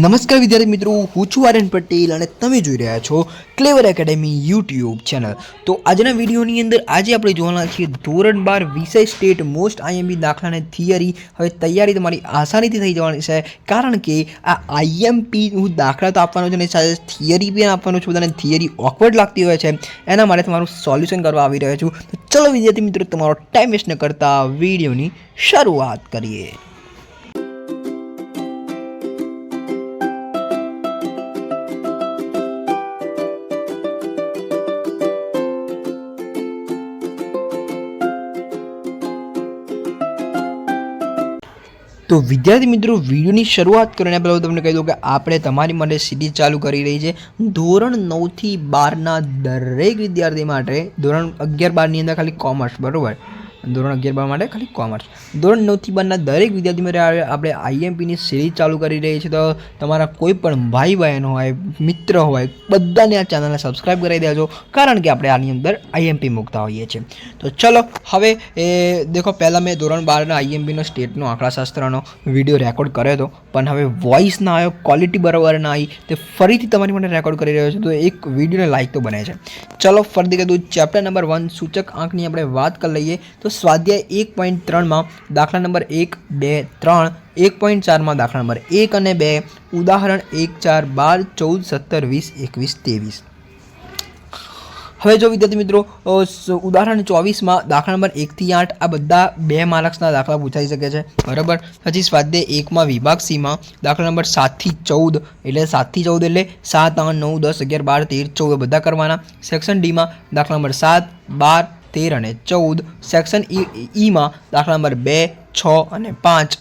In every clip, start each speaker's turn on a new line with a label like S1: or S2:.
S1: નમસ્કાર વિદ્યાર્થી મિત્રો, હું છું આર્યન પટેલ અને તમે જોઈ રહ્યા છો ક્લેવર એકેડેમી યુટ્યુબ ચેનલ। તો આજના વિડીયોની અંદર આજે આપણે જોવાના છીએ ધોરણ 12 વિષય સ્ટેટ મોસ્ટ આઈએમપી દાખલાને થિયરી। હવે તૈયારી તમારી આસાનીથી થઈ જવાની છે, કારણ કે આ આઈએમપી હું દાખલા તો આપવાનો છું અને સાથે થિયરી પણ આપવાનો છું। બધાને થિયરી ઓકવર્ડ લાગતી હોય છે, એના માટે તમારું સોલ્યુશન કરવા આવી રહ્યો છું। તો ચલો વિદ્યાર્થી મિત્રો, તમારો ટાઈમ વેસ્ટ ન કરતા વિડીયોની શરૂઆત કરીએ। तो विद्यार्थी मित्रों, वीडियो की शुरुआत करने पहले तमने कही दूँ कि आपणे तमारी माटे सीरीज चालू करी रही है धोरण 9 થી 12 दरेक विद्यार्थी माटे। धोरण 11-12 अंदर खाली कॉमर्स, बराबर। धोरण 11-12 माटे खाली कॉमर्स। धोरण 9 થી 12 दरेक विद्यार्थी माटे आपणे आईएमपी ની सीरीज चालू करी रही है। तो तमारा कोईपण भाई बहन होय, मित्र होय, बधाने आ चैनल सब्सक्राइब करावी देजो, कारण के आपणे आनी अंदर आईएमपी मूकता होईए छीए। तो चलो हवे देखो, पहला मैं धोरण 12 आईएमपी नो स्टेटनो आंकड़ाशास्त्रनो विडियो रेकॉर्ड कर्यो तो, पण हवे वॉइस ना आयो, क्वॉलिटी बराबर ना आई, तो फरीथी तमारी माटे रेकॉर्ड करी रह्यो छुं। तो एक विडियो ने लाइक तो बने छे। चलो फरीथी कहीदुं, चेप्टर नंबर 1 सूचक आंकनी आपणे वात कर लईए। तो स्वाध्याय 1.3 में दाखला नंबर 1, 2, 3, 1.4 में दाखला नंबर 1 અને 2, उदाहरण 1, 4, 12, 14, 17, 20, 21, 23। હવે જો વિદ્યાર્થી મિત્રો, ઉદાહરણ 24 में दाखला नंबर 1 થી 8 आ बधा 2 मार्क्सना दाखला पूछाई શકે છે, बराबर। પછી સ્વાધ્યાય 1 में विभाग सी में दाखला नंबर 7 થી 14 એટલે 7 થી 14 એટલે 7, 8, 9, 10, 11, 12, 13, 14 બધા કરવાના। સેક્શન ડી में दाखला नंबर 7, 12, 13 અને 14। સેક્શન ई में दाखला नंबर 2, 6 અને 5।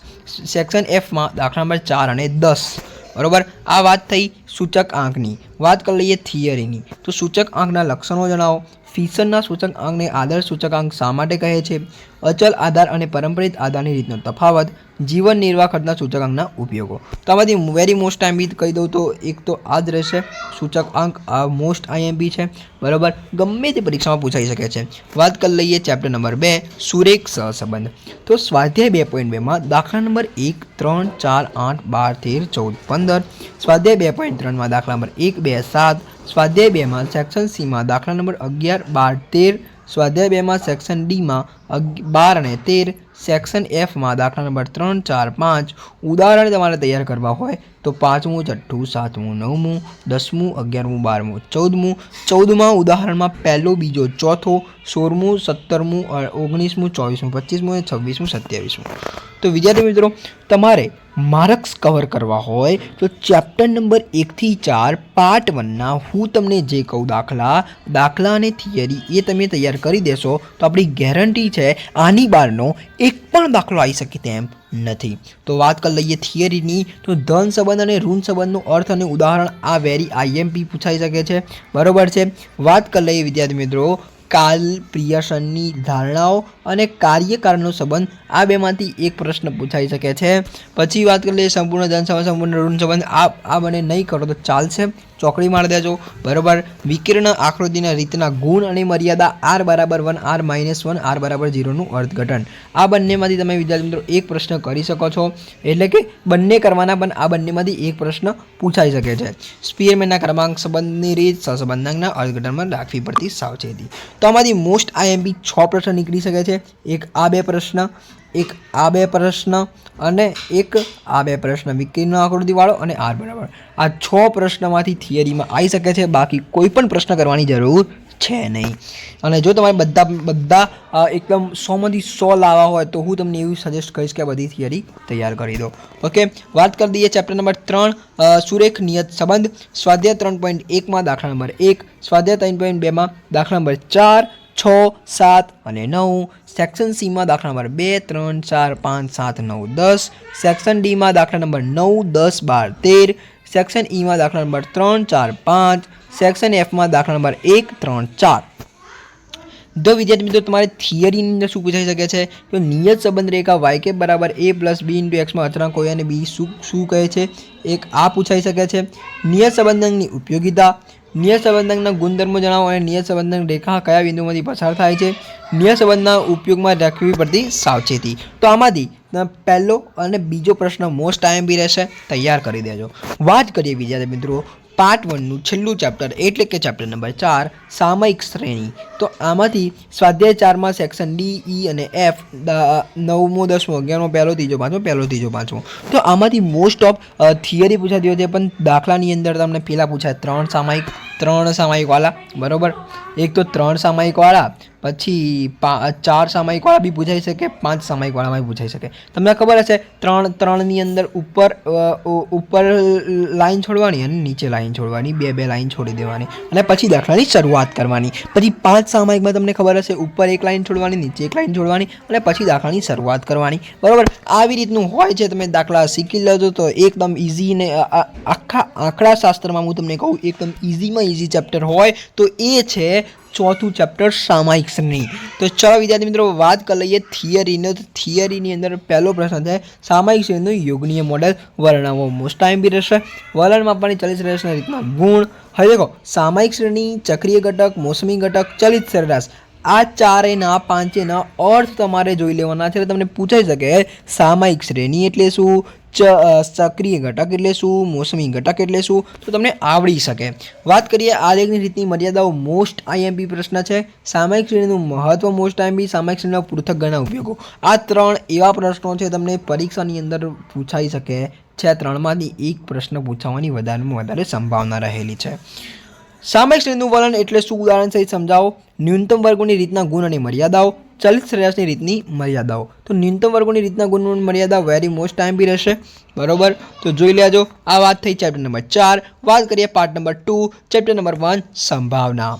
S1: सेक्शन एफ में दाखला नंबर 4 અને 10, बराबर। आ बात थी सूचक आंकनी। बात कर लीए थियरीनी। तो सूचक आंकना लक्षणों जणावो। फीसरना सूचक आंकने आदर्श सूचक आंक शा माटे कहे छे? अचल आधार और परंपरित आधारनी रीतनो तफावत। जीवन निर्वाह खर्चना सूचकांकना उपयोगों। तो आमांथी वेरी मोस्ट आईएमपी कही दऊं तो एक तो आज रहेशे सूचक आंक। आ मोस्ट आईएमपी है, बराबर। गमे ते परीक्षा में पूछाई सके छे। बात कर लीए चैप्टर नंबर 2 सुरेख सहसंबंध। तो स्वाध्याय 2.2 में दाखला नंबर 1, 3, 4, 8, 12, 13, 14, 15। स्वाध्याय 2.3 में दाखला नंबर 1, 2, 7। स्वाध्याय 2 में सेक्शन सी में दाखला नंबर 11, 12, 13। स्वाध्याय 2 में सेक्शन डी में 12 અને 13। सेक्शन एफ में दाखला नंबर 3, 4, 5। उदाहरण तमारे तैयार करवा होय तो 5मुं, 6ठुं, 7मुं, 9मुं, 10मुं, 11मुं, 12मुं, 14मुं। 14मां उदाहरण में पहलो, बीजो, चौथो, 16मुं, 17मुं, 19मुं, 24मुं, 25मुं, 26मुं, 27मुं। तो विद्यार्थी मित्रों, तमारे मार्क्स कवर करवा होय तो चैप्टर नंबर 1 થી 4 पार्ट 1 ना हूँ तमने जे कहूँ दाखला ने थियरी ये तमे तैयार करी देशो तो अपनी गेरंटी है आनी बारनो एक पण दाखलो आई सके तेम नहीं। तो बात कर लीए थियरी नी। तो धन संबंध और ऋण संबंध अर्थ और उदाहरण आ वेरी आईएमपी पूछाई सके छे, बराबर है। बात कर लीए विद्यार्थी मित्रों, काल प्रियसननी धारणाओं और कार्यकारणनो संबंध। आ बेमांथी एक प्रश्न पूछाई सके छे। पछी बात कर लीए संपूर्ण धन संबंध, संपूर्ण ऋण संबंध। आ बने नहीं करो तो चालशे, चौकड़ी मार देजो, बराबर। विकिरण आकृतिना रीतना गुण और मर्यादा R बराबर 1, R -1, R बराबर 0 નું અર્થઘટન। आ बंनेमांथी तमे विद्यार्थी मित्रों एक प्रश्न करी शको छो, एटले के बंने करवाना, पण आ बंनेमांथी एक प्रश्न पूछाई सके छे। स्पीयरमेनना क्रमांक संबंधनी रीत सहसंबंधना अर्थघटનમાં રાખવી પડતી સાવચેતી। तो आमांथी मोस्ट आईएमपी 6 प्रश्न निकली सके छे। एक आ 2 प्रश्न, एक आ 2 प्रश्न અને એક આ 2 પ્રશ્ન વિકિરણ આકૃતિ વાળો અને R બરાબર। આ 6 પ્રશ્નમાંથી થિયરીમાં આવી શકે છે, બાકી કોઈ પણ પ્રશ્ન કરવાની જરૂર છે નહીં। અને જો તમારે બધા એકદમ 100 માંથી 100 લાવવા હોય તો હું તમને એવું સજેસ્ટ કરીશ કે બધી થિયરી તૈયાર કરી દો। ઓકે, વાત કરી દઈએ ચેપ્ટર નંબર 3 સુરેખ નિયત સંબંધ। સ્વાધ્યાય 3.1 માં દાખલા નંબર 1। સ્વાધ્યાય 3.2 માં દાખલા નંબર 4, 6, 7 અને 9। सेक्शन सी में दाखला नंबर 2, 3, 4, 5, 7, 9, 10। सेक्शन डी में दाखला नंबर 9, 10, 12, 13। सेक्शन ई में दाखला नंबर 3, 4, 5। सेक्शन एफ में दाखला नंबर 1, 3, 4। दो विद्यार्थी मित्रों, तुम्हारे थियरी अंदर शू पूछाई सके छे तो नियत संबंध रेखा y के बराबर a + b × x में अचळांक होय अने b शू कहे छे, एक आ पूछाई सके छे। नियत संबंधनी उपयोगिता। नियत संबंधकना गुणधर्मो जणावो અને નિયત સંબંધક રેખા કયા બિંદુમાંથી પસાર થાય છે। નિયત સંબંધના ઉપયોગમાં રાખવી પડતી સાવચેતી। તો આમાંથી પહેલો અને બીજો પ્રશ્ન મોસ્ટ આઈએમપી રહેશે, તૈયાર કરી દેજો. વાત કરીએ વિદ્યાર્થી મિત્રો પાર્ટ 1નું છેલ્લું ચેપ્ટર એટલે કે ચેપ્ટર નંબર 4 સામયિક શ્રેણી. તો આમાંથી સ્વાધ્યાય 4માં સેક્શન ડી, ઈ અને એફ 9મો 10મો 11મો પહેલો ત્રીજો પાંચમો. તો આમાંથી મોસ્ટ ઓફ થિયરી પૂછાતી હોય છે, પણ દાખલાની અંદર તમને પહેલાં પૂછાય 3 સામાયિકવાળા, બરાબર. એક તો 3 સામાયિકવાળા, પછી 4 સામાયિકવાળા બી પૂછાઈ શકે, 5 સામાયિકવાળા બી પૂછાઈ શકે. તમને ખબર હશે 3ની અંદર ઉપર લાઈન છોડવાની અને નીચે લાઈન છોડવાની, બે લાઈન છોડી દેવાની અને પછી દાખલાની શરૂઆત કરવાની. પછી 5 સામાયિકમાં તમને ખબર હશે ઉપર એક લાઈન છોડવાની, નીચે એક લાઈન છોડવાની અને પછી દાખલાની શરૂઆત કરવાની, બરાબર. આવી રીતનું હોય છે. તમે દાખલા શીખી લેજો તો એકદમ ઇઝી ને આખા આંકડા શાસ્ત્રમાં હું તમને કહું એકદમ ઇઝીમાં ઇઝી ચેપ્ટર હોય તો એ છે ચોથું ચેપ્ટર સામયિક શ્રેણી. તો ચલો વિદ્યાર્થી મિત્રો વાત કરી લઈએ થિયરીનો. તો થિયરીની અંદર પહેલો પ્રશ્ન છે સામયિક શ્રેણીનું યોગનીય મોડેલ વર્ણવો. મોસ્ટ ટાઈમ બી રહેશે. વલણમાં પણ 40 સરેરાશના રીતના ગુણ. હવે દેખો સામયિક શ્રેણી, ચક્રીય ઘટક, મોસમી ઘટક, ચલિત સરેરાશ, આ 4 5 અર્થ તમારે જોઈ લેવાના છે. તમને પૂછાઈ શકે સામયિક શ્રેણી એટલે શું, સક્રિય ઘટક એટલે શું, મોસમી ઘટક એટલે શું, તો તમને આવડી શકે. વાત કરીએ આલેખની રીતની મર્યાદાઓ. મોસ્ટ આઈએમપી પ્રશ્ન છે. સામયિક શ્રેણીનું મહત્વ મોસ્ટ આઈએમપી. સામયિક શ્રેણીના પૃથક ગણના ઉપયોગો. આ 3 એવા પ્રશ્નો છે તમને પરીક્ષાની અંદર પૂછાઈ શકે છે. 3માંથી એક પ્રશ્ન પૂછવાની વધારે સંભાવના રહેલી છે. સામયિક શ્રેણીનું વલણ એટલે શું, ઉદાહરણ સહિત સમજાવો. ન્યૂનતમ વર્ગોની રીતના ગુણ અને મર્યાદાઓ. ચલિત સરેરાશની રીતની મર્યાદાઓ. તો ન્યૂનતમ વર્ગોની રીતના ગુણ અને મર્યાદા વેરી મોસ્ટ ટાઈમ બી રહેશે, બરોબર. તો જોઈ લેજો. આ વાત થઈ ચેપ્ટર નંબર 4. વાત કરીએ પાર્ટ નંબર 2 ચેપ્ટર નંબર 1 સંભાવના.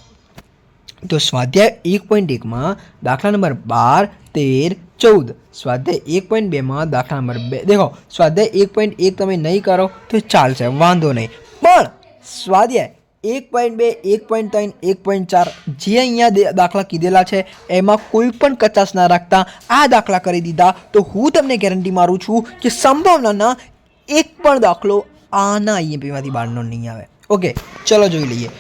S1: તો સ્વાધ્યાય 1.1માં દાખલા નંબર 12, 13, 14. સ્વાધ્યાય 1.2માં દાખલા નંબર 2. દેખો સ્વાધ્યાય 1.1 તમે નહીં કરો તો ચાલશે, વાંધો નહીં, પણ સ્વાધ્યાય 1.2, 1.3, 1.4 જે અહીંયા દાખલા કીધેલા છે એમાં કોઈ પણ કચાશ ના રાખતા આ દાખલા કરી દીધા તો હું તમને ગેરંટી મારું છું કે સંભાવનાના એક પણ દાખલો આના આઈએમપીમાંથી બહારનો નહીં આવે. ઓકે, ચલો જોઈ લઈએ.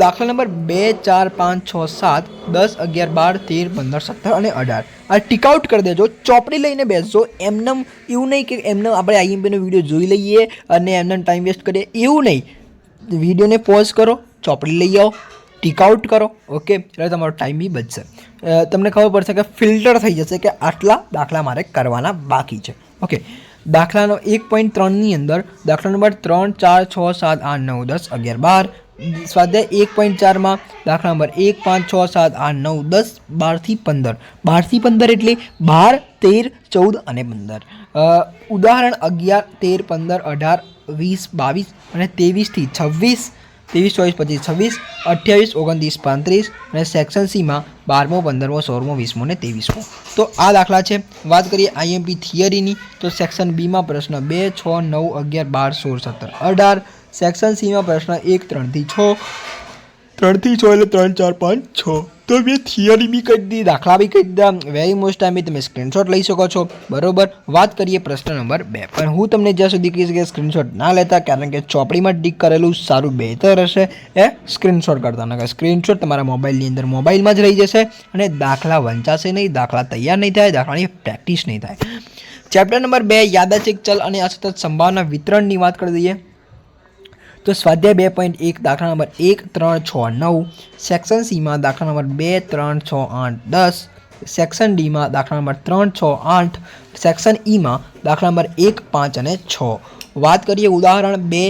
S1: દાખલા નંબર 2, 4, 5, 6, 7, 10, 11, 12, 13, 15, 17 અને 18 આ ટીક આઉટ કરી દેજો. ચોપડી લઈને બેસજો. એમનેમ એવું નહીં કે એમને આપણે આઈએમપીનો વિડીયો જોઈ લઈએ અને એમને ટાઈમ વેસ્ટ કરીએ, એવું નહીં. વિડીયોને પોઝ કરો, ચોપડી લઈ આવો, ટીક આઉટ કરો. ઓકે, એટલે તમારો ટાઈમ બી બચશે. તમને ખબર પડશે કે ફિલ્ટર થઈ જશે કે આટલા દાખલા મારે કરવાના બાકી છે. ઓકે, દાખલાનો 1.3ની અંદર દાખલા નંબર 3, 4, 6, 7, 8, 9, 10, 11, 12. સ્વાધ્યાય 1.4માં દાખલા નંબર 1, 5, 6, 7, 8, 9, 10, 12 થી 15. 12 થી 15 એટલે 12, 13, 14 અને 15. ઉદાહરણ 11, 13, 15, 18, 20, 22 અને 23 થી 26, 23, 24, 25, 26, 28, 29, 35 અને સેક્શન સીમાં 12મો, 15મો, 16મો, 20મો અને 23મો. તો આ દાખલા છે. વાત કરીએ આઈએમપી થિયરીની તો સેક્શન બીમાં પ્રશ્ન 2, 6, 9, 11, 12, 16, 17, 18. સેક્શન સીમાં પ્રશ્ન 1, 3 થી 6, 3 થી 6 એટલે 3, 4, 5, 6. તો મેં થિયરી બી કહી દીધી, દાખલા બી કહી દીધા. વેરી મોસ્ટ ટાઈમ તમે સ્ક્રીનશોટ લઈ શકો છો, બરોબર. વાત કરીએ પ્રશ્ન નંબર 2. પણ હું તમને જ્યાં સુધી કહીશ કે સ્ક્રીનશોટ ના લેતા, કારણ કે ચોપડીમાં ટીક કરેલું સારું બહેતર હશે. સ્ક્રીનશોટ કરતા ના, સ્ક્રીનશોટ તમારા મોબાઈલની અંદર મોબાઈલમાં જ રહી જશે અને દાખલા વંચાશે નહીં, દાખલા તૈયાર નહીં થાય, દાખલાની પ્રેક્ટિસ નહીં થાય. ચેપ્ટર નંબર 2 યાદાચિક ચલ અને અસતત સંભાવના વિતરણની વાત કરી દઈએ. તો સ્વાધ્યાય 2.1 દાખલા નંબર 1, 3, 6, 9. સેક્શન સીમાં દાખલા નંબર 2, 3, 6, 8, 10. સેક્શન ડીમાં દાખલા નંબર 3, 6, 8. સેક્શન ઈમાં દાખલા નંબર 1, 5 અને 6. વાત કરીએ ઉદાહરણ 2.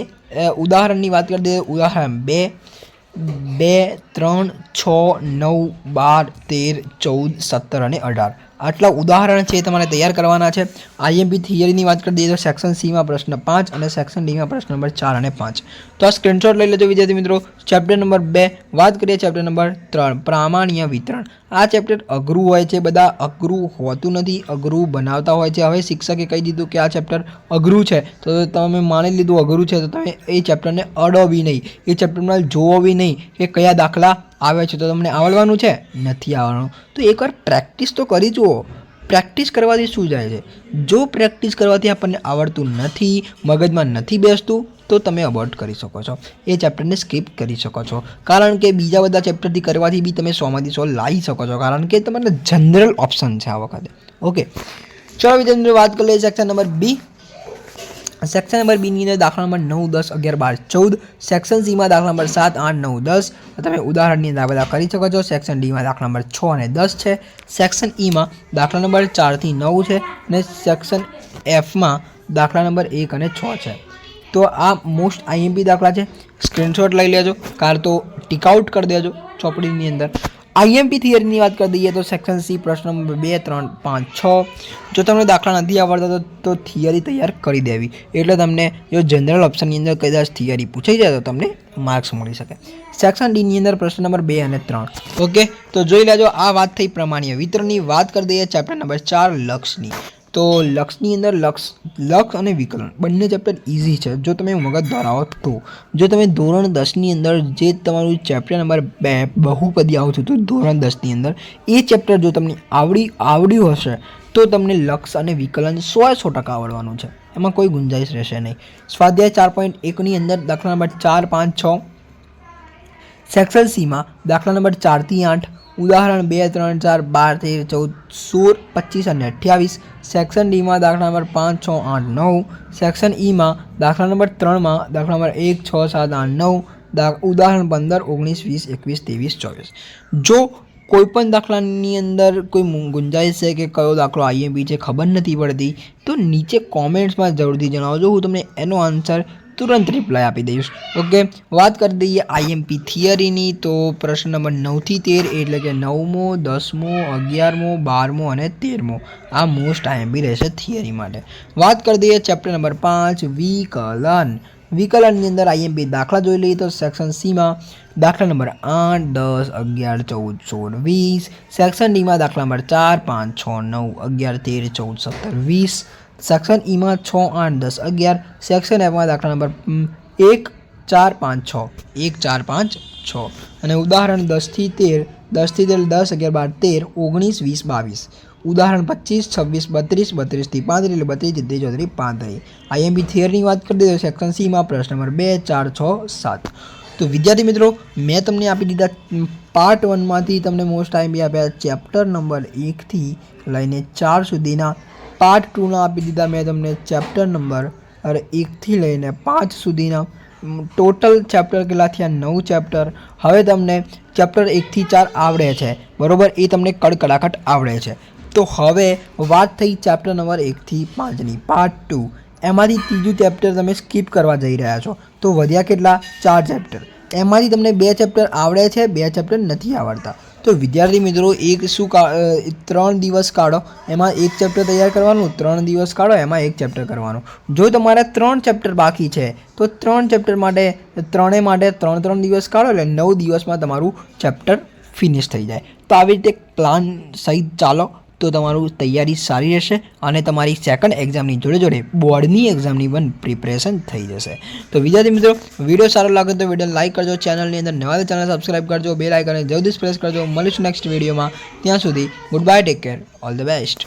S1: ઉદાહરણની વાત કરી દઈએ. ઉદાહરણ 2, 3, 6, 9, 12, 13, 14, 17 અને 18. આટલા ઉદાહરણ છે તમારે તૈયાર કરવાના છે. આઈએમપી થિયરીની વાત કરી દઈએ તો સેક્શન સીમાં પ્રશ્ન 5 અને સેક્શન ડીમાં પ્રશ્ન નંબર 4 અને 5. તો આ સ્ક્રીનશોટ લઈ લેજો વિદ્યાર્થી મિત્રો. Chapter number 2. વાત કરીએ ચેપ્ટર નંબર 3 પ્રામાણ્ય વિતરણ. આ ચેપ્ટર અઘરું હોય છે, બધા અઘરું હોતું નથી, અઘરું બનાવતા હોય છે. હવે શિક્ષકે કહી દીધું કે આ ચેપ્ટર અઘરું છે તો તમે માની લીધું અઘરું છે તો તમે એ ચેપ્ટરને અડો બી નહીં, એ ચેપ્ટરમાં જોવો બી નહીં કે કયા દાખલા આવે છે તો તમને આવડવાનું છે, નથી આવડવાનું. તો એકવાર પ્રેક્ટિસ તો કરી જુઓ. પ્રેક્ટિસ કરવાથી શું જાય છે? જો પ્રેક્ટિસ કરવાથી આપણને આવડતું નથી, મગજમાં નથી બેસતું તો તમે અવોઇડ કરી શકો છો, એ ચેપ્ટરને સ્કીપ કરી શકો છો. કારણ કે બીજા બધા ચેપ્ટરથી કરવાથી બી તમે 100માંથી 100 લાવી શકો છો, કારણ કે તમારે જનરલ ઓપ્શન છે આ વખતે. ઓકે, ચલો વિદ્યાર્થી મિત્રો વાત કરી લઈએ section number B. Section number B ની અંદર દાખલા નંબર 9, 10, 11, 12, 14. સેક્શન સી માં દાખલા નંબર 7, 8, 9, 10 તમે ઉદાહરણની અંદર આ બધા કરી શકો છો. સેક્શન ડી માં દાખલા નંબર 6 અને 10 છે. સેક્શન ઈ માં દાખલા નંબર 4 થી 9 છે અને સેક્શન એફ માં દાખલા નંબર 1 અને 6 છે. તો આ મોસ્ટ આઈએમપી દાખલા છે. સ્ક્રીનશોટ લઈ લેજો, કાં તો ટીક આઉટ કરી દેજો ચોપડીની અંદર. આઈએમપી થિયરીની વાત કરી દઈએ તો સેક્શન સી પ્રશ્ન નંબર 2, 3, 5, 6. જો તમને દાખલા નથી આવડતા તો થિયરી તૈયાર કરી દેવી, એટલે તમને જો જનરલ ઓપ્શનની અંદર કદાચ થિયરી પૂછાઈ જાય તો તમને માર્ક્સ મળી શકે. સેક્શન ડીની અંદર પ્રશ્ન નંબર 2 અને 3. ઓકે, તો જોઈ લેજો. આ વાત થઈ પ્રમાણીય વિતરણની. વાત કરી દઈએ ચેપ્ટર નંબર 4 લક્ષની. તો લક્ષની અંદર લક્ષ અને વિકલન બંને ચેપ્ટર ઇઝી છે જો તમે મગજ ધરાવો તો. જો તમે ધોરણ 10ની અંદર જે તમારું ચેપ્ટર નંબર 2 બહુપદી આવતું હતું ધોરણ 10ની અંદર, એ ચેપ્ટર જો તમને આવડ્યું હશે તો તમને લક્ષ અને વિકલન 100% આવડવાનું છે. એમાં કોઈ ગુંજાઈશ રહેશે નહીં. સ્વાધ્યાય 4.1ની અંદર દાખલા નંબર 4, 5, 6. સેક્શન સીમાં દાખલા નંબર 4 થી 8, ઉદાહરણ 2, 3, 4, 12, 13, 14, 16, 25 અને 28. સેક્શન ડીમાં દાખલા નંબર 5, 6, 8, 9. સેક્શન ઈમાં દાખલા નંબર 3માં દાખલા નંબર 1, 6, 7, 8, 9. ઉદાહરણ 15, 19, 20, 21, 23, 24. જો કોઈ પણ દાખલાની અંદર કોઈ ગુંજાઈશ છે કે કયો દાખલો આઈએમપી છે ખબર નથી પડતી તો નીચે કોમેન્ટ્સમાં જરૂરથી જણાવજો. હું તમને એનો આન્સર તુરંત રિપ્લાય આપી દઈશ. ઓકે, વાત કરી દઈએ આઈએમપી થિયરીની. તો પ્રશ્ન નંબર 9 થી 13 એટલે કે 9મો, 10મો, 11મો, 12મો અને 13મો આ મોસ્ટ આઈએમપી રહેશે થિયરી માટે. વાત કરી દઈએ ચેપ્ટર નંબર 5 વિકલન. વિકલનની અંદર આઈએમપી દાખલા જોઈ લઈએ તો સેક્શન સીમાં દાખલા નંબર 8, 10, 11, 14, 16, 20. સેક્શન ડીમાં દાખલા નંબર 4, 5, 6, 9, 11, 13, 14, 17, 20. સેક્શન ઈમાં 6, 8, 10, 11. સેક્શન એફમાં દાખલા નંબર 1, 4, 5, 6. 1, 4, 5, 6 અને ઉદાહરણ 10 થી 13, 10 થી 10, 11, 12, 13, 19, 20, 22. ઉદાહરણ 25, 26, 32, 32 થી 35 એટલે 32, 33, 34, 35. આઈએમપી થિયરીની વાત કરી દઈએ સેક્શન સીમાં પ્રશ્ન નંબર 2, 4, 6, 7. તો વિદ્યાર્થી મિત્રો, મેં તમને આપી દીધા પાર્ટ 1માંથી તમને મોસ્ટ આઈએમપી આપ્યા ચેપ્ટર નંબર 1 થી લઈને 4 સુધીના. પાર્ટ 2ના આપી દીધા મેં તમને ચેપ્ટર નંબર 1 થી લઈને 5 સુધીના. ટોટલ ચેપ્ટર કેટલા થયા? 9 ચેપ્ટર. હવે તમને ચેપ્ટર 1 થી 4 આવડે છે, બરાબર? એ તમને કડકડાખટ આવડે છે. તો હવે વાત થઈ ચેપ્ટર નંબર 1 થી 5ની પાર્ટ 2. એમાંથી ત્રીજું ચેપ્ટર તમે સ્કીપ કરવા જઈ રહ્યા છો. તો વધ્યા કેટલા? 4 ચેપ્ટર. એમાંથી તમને 2 ચેપ્ટર આવડે છે, 2 ચેપ્ટર નથી આવડતા. તો વિદ્યાર્થી મિત્રો, 3 દિવસ કાઢો, એમાં 1 ચેપ્ટર તૈયાર કરવાનું. 3 દિવસ કાઢો, એમાં 1 ચેપ્ટર કરવાનું. જો તમારે 3 ચેપ્ટર બાકી છે તો 3 ચેપ્ટર માટે 3 દિવસ કાઢો, એટલે 9 દિવસમાં તમારું ચેપ્ટર ફિનિશ થઈ જાય. તો આવી રીતે પ્લાન સહિત ચાલો તો તમારું તૈયારી સારી રહેશે અને તમારી સેકન્ડ એક્ઝામની જોડે જોડે બોર્ડની એક્ઝામની પણ પ્રિપરેશન થઈ જશે. તો વિદ્યાર્થી મિત્રો, વિડીયો સારો લાગે તો વિડીયો લાઇક કરજો, ચેનલની અંદર નવા ચેનલ સબસ્ક્રાઈબ કરજો, બેલ આઇકન જલ્દી પ્રેસ કરજો. મળીશું નેક્સ્ટ વિડીયોમાં. ત્યાં સુધી good bye, take care, all the best.